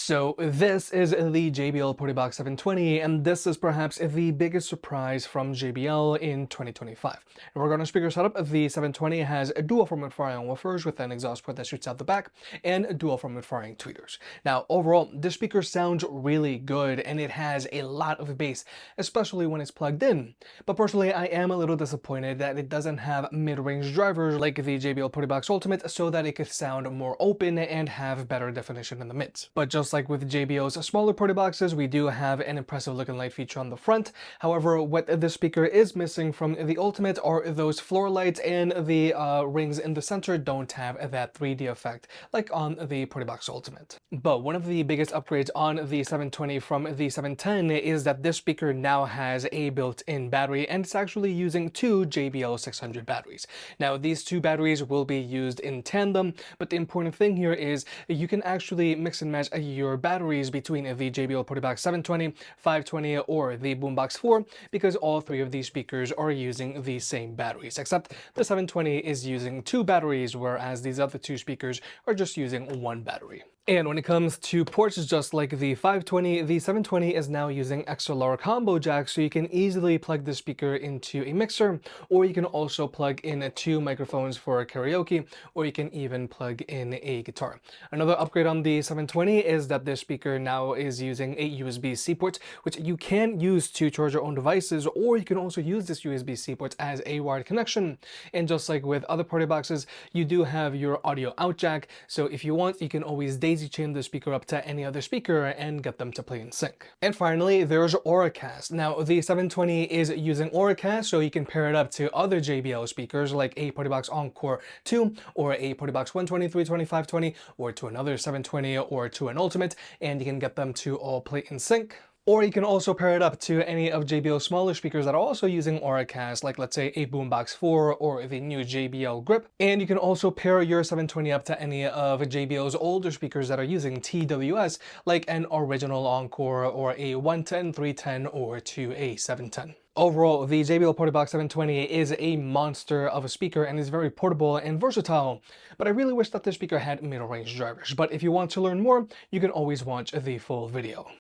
So this is the JBL PartyBox 720, and this is perhaps the biggest surprise from JBL in 2025. In regard to speaker setup, the 720 has a dual front firing woofers with an exhaust port that shoots out the back and a dual front firing tweeters. Now overall, this speaker sounds really good and it has a lot of bass, especially when it's plugged in. But personally, I am a little disappointed that it doesn't have mid-range drivers like the JBL PartyBox Ultimate so that it could sound more open and have better definition in the mids. But just like with JBL's smaller party boxes, we do have an impressive looking light feature on the front. However, what this speaker is missing from the Ultimate are those floor lights, and the rings in the center don't have that 3D effect like on the PartyBox Ultimate. But one of the biggest upgrades on the 720 from the 710 is that this speaker now has a built-in battery, and it's actually using two JBL 600 batteries. Now these two batteries will be used in tandem, but the important thing here is you can actually mix and match your batteries between the JBL PartyBox 720, 520, or the Boombox 4, because all three of these speakers are using the same batteries, except the 720 is using two batteries, whereas these other two speakers are just using one battery. And when it comes to ports, just like the 520, the 720 is now using XLR combo jack, so you can easily plug the speaker into a mixer, or you can also plug in two microphones for karaoke, or you can even plug in a guitar. Another upgrade on the 720 is that this speaker now is using a USB-C port, which you can use to charge your own devices, or you can also use this USB-C port as a wired connection. And just like with other party boxes, you do have your audio out jack, so if you want, you can always daisy chain the speaker up to any other speaker and get them to play in sync. And finally, there's OraCast. Now the 720 is using OraCast, so you can pair it up to other JBL speakers like a PartyBox Encore 2 or a PartyBox 120, 320, 520, or to another 720 or to an Ultimate, and you can get them to all play in sync. Or you can also pair it up to any of JBL's smaller speakers that are also using OraCast, like let's say a Boombox 4 or the new JBL Grip. And you can also pair your 720 up to any of JBL's older speakers that are using TWS, like an original Encore or a 110, 310, or to a 710. Overall, the JBL PartyBox 720 is a monster of a speaker and is very portable and versatile, but I really wish that this speaker had middle range drivers. But if you want to learn more, you can always watch the full video.